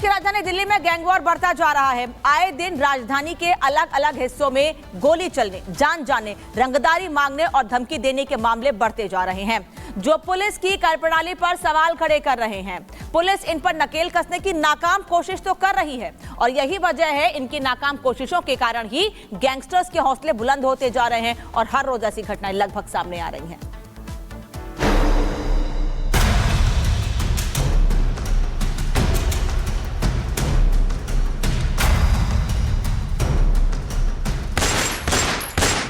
की राजधानी दिल्ली में गैंगवॉर बढ़ता जा रहा है। आए दिन राजधानी के अलग अलग हिस्सों में गोली चलने, जान जाने, रंगदारी मांगने और धमकी देने के मामले बढ़ते जा रहे हैं, जो पुलिस की कार्यप्रणाली पर सवाल खड़े कर रहे हैं। पुलिस इन पर नकेल कसने की नाकाम कोशिश तो कर रही है और यही वजह है, इनकी नाकाम कोशिशों के कारण ही गैंगस्टर्स के हौसले बुलंद होते जा रहे हैं और हर रोज ऐसी घटनाएं लगभग सामने आ रही हैं।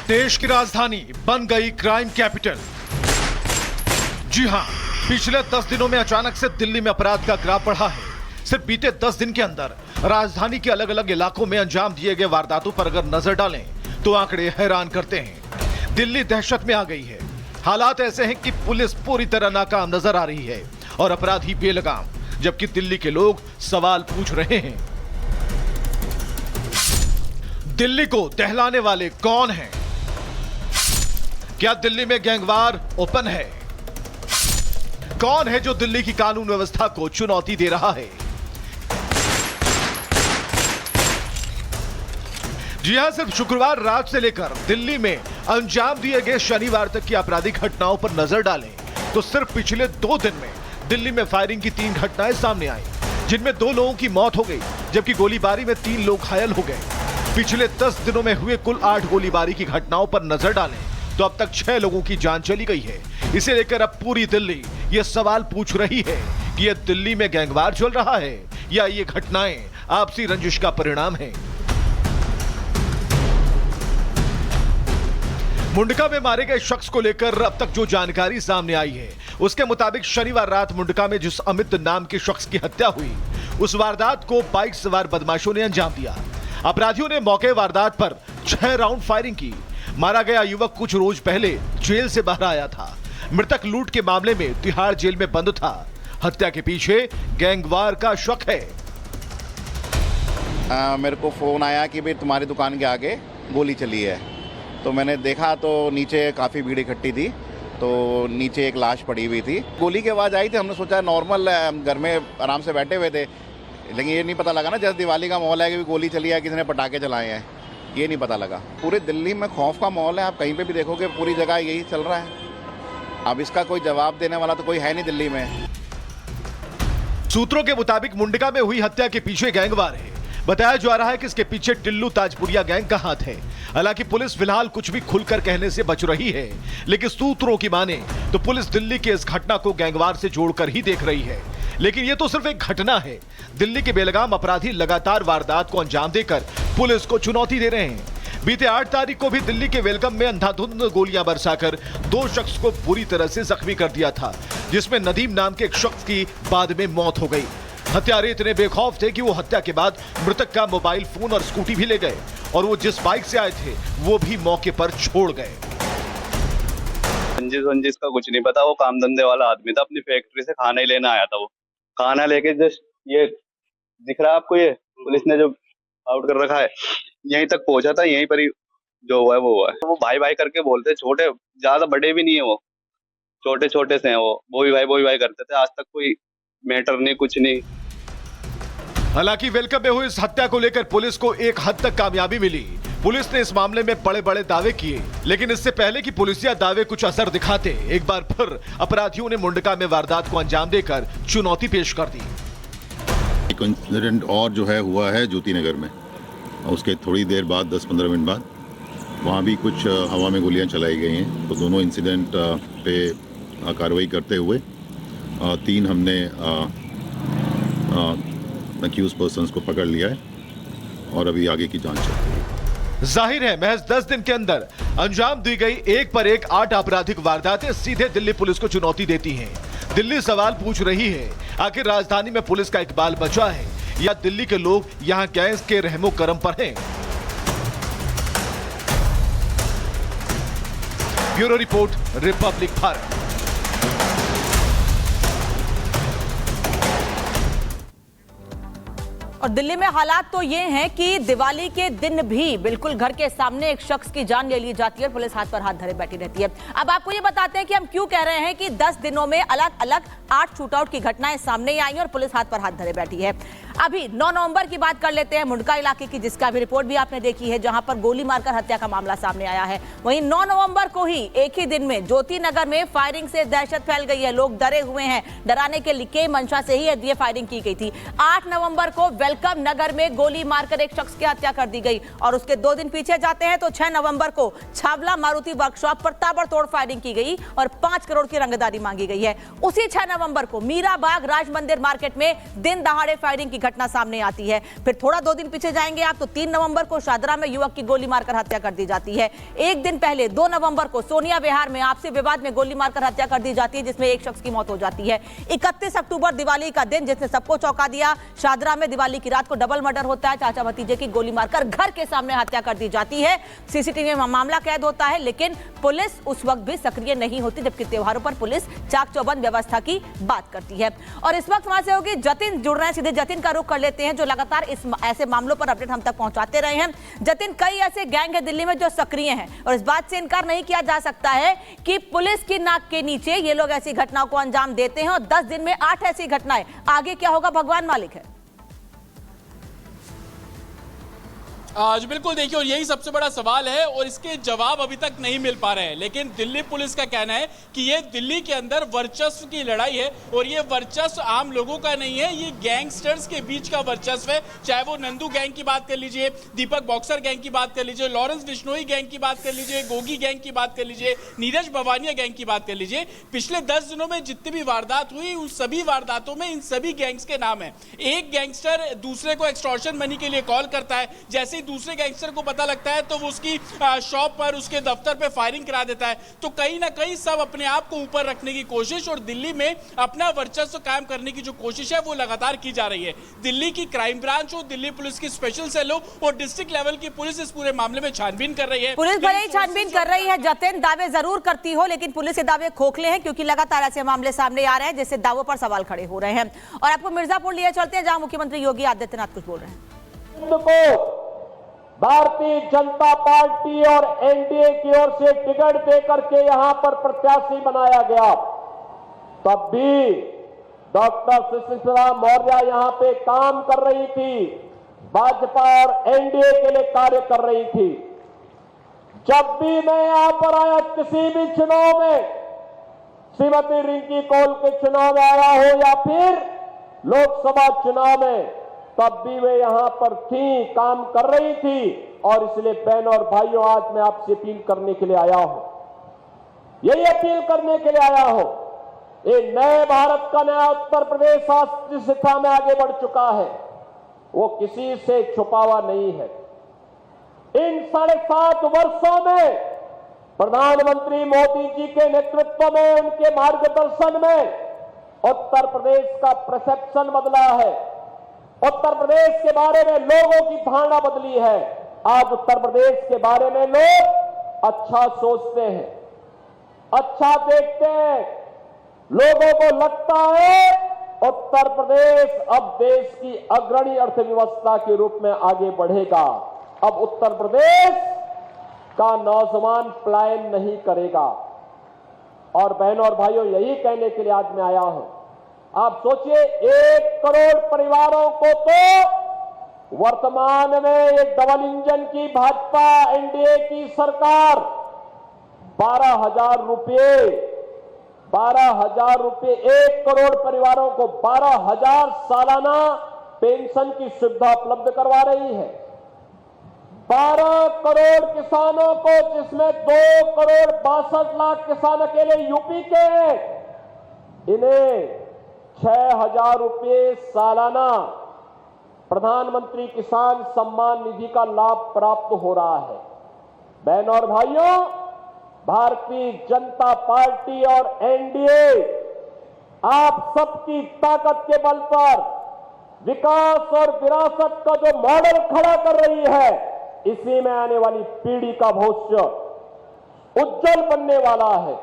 देश की राजधानी बन गई क्राइम कैपिटल। जी हां, पिछले 10 दिनों में अचानक से दिल्ली में अपराध का ग्राफ बढ़ा है। सिर्फ बीते 10 दिन के अंदर राजधानी के अलग अलग इलाकों में अंजाम दिए गए वारदातों पर अगर नजर डालें तो आंकड़े हैरान करते हैं। दिल्ली दहशत में आ गई है। हालात ऐसे हैं कि पुलिस पूरी तरह नाकाम नजर आ रही है और अपराधी बेलगाम, जबकि दिल्ली के लोग सवाल पूछ रहे हैं, दिल्ली को दहलाने वाले कौन हैं? क्या दिल्ली में गैंगवार ओपन है? कौन है जो दिल्ली की कानून व्यवस्था को चुनौती दे रहा है? जी हां, सिर्फ शुक्रवार रात से लेकर दिल्ली में अंजाम दिए गए शनिवार तक की आपराधिक घटनाओं पर नजर डालें तो सिर्फ पिछले 2 दिन में दिल्ली में फायरिंग की 3 घटनाएं सामने आई, जिनमें 2 लोगों की मौत हो गई, जबकि गोलीबारी में 3 लोग घायल हो गए। पिछले 10 दिनों में हुए कुल 8 गोलीबारी की घटनाओं पर नजर डालें तो अब तक 6 लोगों की जान चली गई है। इसे लेकर अब पूरी दिल्ली ये सवाल पूछ रही है कि यह दिल्ली में गैंगवार चल रहा है या ये घटनाएं आपसी रंजिश का परिणाम है। मुंडका में मारे गए शख्स को लेकर अब तक जो जानकारी सामने आई है, उसके मुताबिक शनिवार रात मुंडका में जिस अमित नाम के शख्स की हत्या हुई, उस वारदात को बाइक सवार बदमाशों ने अंजाम दिया। अपराधियों ने मौके वारदात पर 6 राउंड फायरिंग की। मारा गया युवक कुछ रोज पहले जेल से बाहर आया था। मृतक लूट के मामले में तिहाड़ जेल में बंद था। हत्या के पीछे गैंगवार का शक है। मेरे को फोन आया कि भाई तुम्हारी दुकान के आगे गोली चली है, तो मैंने देखा तो नीचे काफी भीड़ इकट्ठी थी, तो नीचे एक लाश पड़ी हुई थी। गोली की आवाज आई थी, हमने सोचा नॉर्मल घर में आराम से बैठे हुए थे, लेकिन ये नहीं पता लगा ना, जैसे दिवाली का माहौल है कि गोली चली है, किसी ने पटाखे चलाए हैं, ये नहीं पता लगा। पूरे दिल्ली में खौफ का माहौल है, आप कहीं पे भी देखोगे पूरी जगह यही चल रहा है। अब इसका कोई जवाब देने वाला तो कोई है नहीं दिल्ली में। सूत्रों के मुताबिक मुंडका में हुई हत्या के पीछे गैंगवार है। बताया जा रहा है कि इसके पीछे टिल्लू ताजपुरिया गैंग का हाथ है। हालांकि पुलिस फिलहाल कुछ भी खुलकर कहने से बच रही है, लेकिन सूत्रों की माने तो पुलिस दिल्ली के इस घटना को गैंगवार से जोड़कर ही देख रही है। लेकिन ये तो सिर्फ एक घटना है। दिल्ली के बेलगाम अपराधी लगातार वारदात को अंजाम देकर पुलिस को चुनौती दे रहे हैं। बीते 8 तारीख को भी दिल्ली के वेलकम में अंधाधुंध गोलियां बरसाकर 2 शख्स को बुरी तरह से जख्मी कर दिया था, जिसमें नदीम नाम के एक शख्स की बाद में मौत हो गई। हत्यारे इतने बेखौफ थे कि वो हत्या के बाद मृतक का मोबाइल फोन और स्कूटी भी ले गए और वो जिस बाइक से आए थे वो भी मौके पर छोड़ गए। रंजिश का कुछ नहीं पता, वो काम धंधे वाला आदमी था, अपनी फैक्ट्री से खाना ही लेना आया था। वो खाना लेके जस्ट ये दिख रहा है आपको, ये पुलिस ने जो आउट कर रखा है, यहीं तक पहुंचा था, यहीं पर ही जो हुआ है वो हुआ है। वो भाई भाई करके बोलते, छोटे ज्यादा बड़े भी नहीं है, वो छोटे छोटे से हैं, वो भी भाई करते थे। आज तक कोई मैटर नहीं, कुछ नहीं। हालांकि वेलकम में हुई इस हत्या को लेकर पुलिस को एक हद तक कामयाबी मिली। पुलिस ने इस मामले में बड़े बड़े दावे किए, लेकिन इससे पहले कि पुलिसिया दावे कुछ असर दिखाते, एक बार फिर अपराधियों ने मुंडका में वारदात को अंजाम देकर चुनौती पेश कर दी। एक इंसिडेंट और जो है हुआ है ज्योति नगर में, उसके थोड़ी देर बाद 10-15 मिनट बाद वहाँ भी कुछ हवा में गोलियां चलाई गई हैं। तो दोनों इंसिडेंट पे कार्रवाई करते हुए 3 हमने अक्यूज पर्सन्स को पकड़ लिया है और अभी आगे की जांच चल रही है। जाहिर है, महज 10 दिन के अंदर अंजाम दी गई एक पर एक 8 आपराधिक वारदातें सीधे दिल्ली पुलिस को चुनौती देती हैं। दिल्ली सवाल पूछ रही है, आखिर राजधानी में पुलिस का इकबाल बचा है या दिल्ली के लोग यहां गैंग्स के रहमो करम पर हैं? Bureau report, Republic Bharat. और दिल्ली में हालात तो ये हैं कि दिवाली के दिन भी बिल्कुल घर के सामने एक शख्स की जान ले ली जाती है और पुलिस हाथ पर हाथ धरे बैठी रहती है। अब आपको ये बताते हैं कि हम क्यों कह रहे हैं कि 10 दिनों में अलग अलग 8 शूटआउट की घटनाएं सामने आई और पुलिस हाथ पर हाथ धरे बैठी है। अभी 9 नवंबर की बात कर लेते हैं, मुंडका इलाके की, जिसका भी रिपोर्ट भी आपने देखी है, जहां पर गोली मारकर हत्या का मामला सामने आया है। वहीं 9 नवंबर को ही एक ही दिन में ज्योति नगर में फायरिंग से दहशत फैल गई है, लोग डरे हुए हैं। डराने के लिए मंशा से ही ये फायरिंग की गई थी। 8 नवंबर को वेलकम नगर में गोली मारकर एक शख्स की हत्या कर दी गई और उसके 2 दिन पीछे जाते हैं तो 6 नवंबर को छावला मारुति वर्कशॉप पर ताबड़तोड़ फायरिंग की गई और 5 करोड़ की रंगदारी मांगी गई है। उसी 6 नवंबर को मीराबाग राज मंदिर मार्केट में दिन दहाड़े फायरिंग की घटना सामने आती है। फिर थोड़ा 2 दिन पीछे जाएंगे आप तो 3 नवंबर को शादरा में युवक की गोली मारकर हत्या कर दी जाती है। एक दिन पहले 2 नवंबर को सोनिया विहार में आपसी विवाद में गोली मारकर हत्या कर दी जाती है, जिसमें एक शख्स की मौत हो जाती है। 31 अक्टूबर दिवाली का दिन, जिसने सबको चौंका दिया। शादरा में दिवाली की रात को डबल मर्डर होता है, चाचा भतीजे की गोली मारकर घर के सामने हत्या कर दी जाती है। सीसीटीवी में मामला कैद होता है, लेकिन पुलिस उस वक्त भी सक्रिय नहीं होती, जबकि त्योहारों पर पुलिस चाक चौबंद व्यवस्था की बात करती है। और इस वक्त वहां से होगी जतिन जुड़ रहे हैं, सीधे जतिन का रुख कर लेते हैं, जो लगातार ऐसे मामलों पर अपडेट हम तक पहुंचाते रहे हैं। जतिन, कई ऐसे गैंग है दिल्ली में जो सक्रिय हैं और इस बात से इनकार नहीं किया जा सकता है कि पुलिस की नाक के नीचे ये लोग ऐसी घटनाओं को अंजाम देते हैं और 10 दिन में 8 ऐसी घटनाएं। आगे क्या होगा भगवान मालिक है। आज बिल्कुल देखिए, और यही सबसे बड़ा सवाल है और इसके जवाब अभी तक नहीं मिल पा रहे हैं। लेकिन दिल्ली पुलिस का कहना है कि ये दिल्ली के अंदर वर्चस्व की लड़ाई है और ये वर्चस्व आम लोगों का नहीं है, ये गैंगस्टर्स के बीच का वर्चस्व है। चाहे वो नंदू गैंग की बात कर लीजिए, दीपक बॉक्सर गैंग की बात कर लीजिए, लॉरेंस बिश्नोई गैंग की बात कर लीजिए, गोगी गैंग की बात कर लीजिए, नीरज भवानिया गैंग की बात कर लीजिए। पिछले 10 दिनों में जितनी भी वारदात हुई, उन सभी वारदातों में इन सभी गैंग्स के नाम है। एक गैंगस्टर दूसरे को एक्सटॉर्शन मनी के लिए कॉल करता है, जैसे ही दूसरे गैंगस्टर को पता लगता है तो वो उसकी शॉप पर, उसके दफ्तर पे फायरिंग करा देता है। तो कहीं ना कहीं सब अपने आप को ऊपर रखने की कोशिश और दिल्ली में अपना वर्चस्व कायम करने की जो कोशिश है वो लगातार की जा रही है। दिल्ली की क्राइम ब्रांच हो, दिल्ली पुलिस की स्पेशल सेल हो और डिस्ट्रिक्ट लेवल की पुलिस इस पूरे मामले में छानबीन कर रही है। पुलिस भले ही छानबीन कर रही है जतिन, दावे जरूर करती हो, लेकिन पुलिस के दावे खोखले हैं क्योंकि लगातार ऐसे मामले सामने आ रहे हैं जिससे दावों पर सवाल खड़े हो रहे हैं। और आपको मिर्जापुर लिए चलते हैं, जहां मुख्यमंत्री योगी आदित्यनाथ कुछ बोल रहे हैं। भारतीय जनता पार्टी और एनडीए की ओर से टिकट देकर के यहां पर प्रत्याशी बनाया गया, तब भी डॉक्टर सुशीला मौर्य यहां पे काम कर रही थी, भाजपा और एनडीए के लिए कार्य कर रही थी। जब भी मैं यहां पर आया, किसी भी चुनाव में, श्रीमती रिंकी कौल के चुनाव में आया हो या फिर लोकसभा चुनाव में, तब भी वे यहां पर थी, काम कर रही थी। और इसलिए बहनों और भाइयों, आज मैं आपसे अपील करने के लिए आया हूं, यही अपील करने के लिए आया हूं। ये नए भारत का नया उत्तर प्रदेश आज जिस दिशा में आगे बढ़ चुका है, वो किसी से छुपा हुआ नहीं है। इन 7.5 वर्षों में प्रधानमंत्री मोदी जी के नेतृत्व में, उनके मार्गदर्शन में उत्तर प्रदेश का परसेप्शन बदला है। उत्तर प्रदेश के बारे में लोगों की धारणा बदली है। आज उत्तर प्रदेश के बारे में लोग अच्छा सोचते हैं, अच्छा देखते हैं। लोगों को लगता है उत्तर प्रदेश अब देश की अग्रणी अर्थव्यवस्था के रूप में आगे बढ़ेगा। अब उत्तर प्रदेश का नौजवान पलायन नहीं करेगा। और बहनों और भाइयों, यही कहने के लिए आज मैं आया हूं। आप सोचिए, 1 करोड़ परिवारों को तो वर्तमान में एक डबल इंजन की भाजपा एनडीए की सरकार 12,000 रुपए 1 करोड़ परिवारों को 12,000 सालाना पेंशन की सुविधा उपलब्ध करवा रही है। 12 करोड़ किसानों को, जिसमें 2 करोड़ 62 लाख किसान अकेले यूपी के हैं, इन्हें 6,000 रुपए सालाना प्रधानमंत्री किसान सम्मान निधि का लाभ प्राप्त हो रहा है। बहनों और भाइयों, भारतीय जनता पार्टी और एनडीए आप सबकी ताकत के बल पर विकास और विरासत का जो मॉडल खड़ा कर रही है, इसी में आने वाली पीढ़ी का भविष्य उज्जवल बनने वाला है।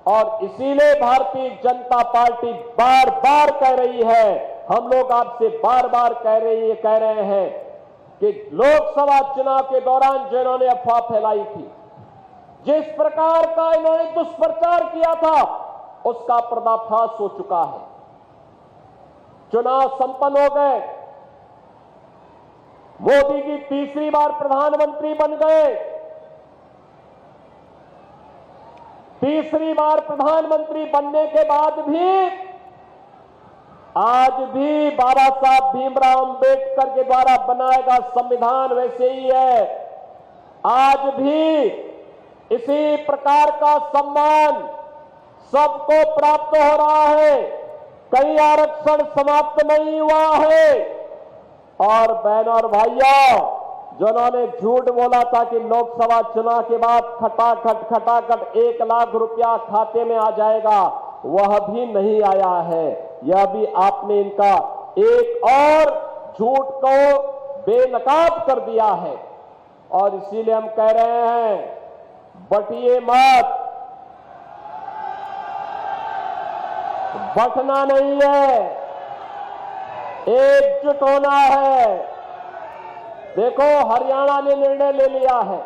और इसीलिए भारतीय जनता पार्टी बार बार कह रही है, हम लोग आपसे बार बार कह रहे हैं कि लोकसभा चुनाव के दौरान जिन्होंने अफवाह फैलाई थी, जिस प्रकार का इन्होंने दुष्प्रचार किया था, उसका पर्दाफाश हो चुका है। चुनाव संपन्न हो गए, मोदी जी तीसरी बार प्रधानमंत्री बन गए। तीसरी बार प्रधानमंत्री बनने के बाद भी आज भी बाबा साहब भीमराव अंबेडकर के द्वारा बनाया गया संविधान वैसे ही है। आज भी इसी प्रकार का सम्मान सबको प्राप्त हो रहा है। कई आरक्षण समाप्त नहीं हुआ है। और बहनों और भाइयों, जिन्होंने झूठ बोला था कि लोकसभा चुनाव के बाद खटाखट 1 लाख रुपया खाते में आ जाएगा, वह भी नहीं आया है। यह भी आपने इनका एक और झूठ को बेनकाब कर दिया है। और इसीलिए हम कह रहे हैं, बटिए मत, बटना नहीं है, एकजुट होना है। देखो, हरियाणा ने निर्णय ले लिया है।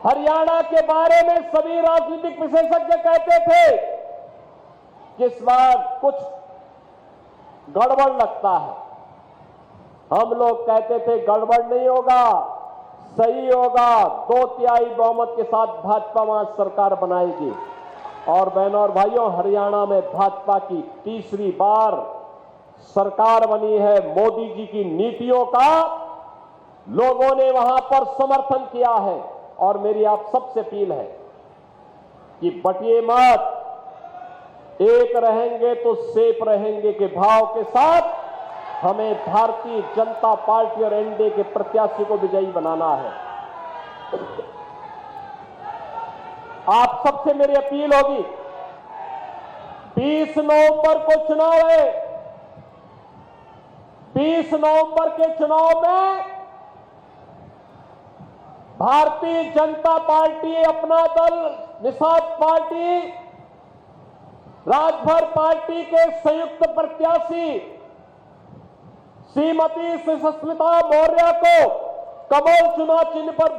हरियाणा के बारे में सभी राजनीतिक विशेषज्ञ कहते थे कि इस बार कुछ गड़बड़ लगता है। हम लोग कहते थे गड़बड़ नहीं होगा, सही होगा, 2/3 बहुमत के साथ भाजपा वहां सरकार बनाएगी। और बहनों और भाइयों, हरियाणा में भाजपा की तीसरी बार सरकार बनी है। मोदी जी की नीतियों का लोगों ने वहां पर समर्थन किया है। और मेरी आप सबसे अपील है कि बटिए मत, एक रहेंगे तो सेफ रहेंगे के भाव के साथ हमें भारतीय जनता पार्टी और एनडीए के प्रत्याशी को विजयी बनाना है। आप सबसे मेरी अपील होगी, 20 नवंबर को चुनाव है। 20 नवंबर के चुनाव में भारतीय जनता पार्टी, अपना दल, निषाद पार्टी, राजभर पार्टी के संयुक्त प्रत्याशी श्रीमती सुष्मिता मौर्य को कमल चुनाव चिन्ह पर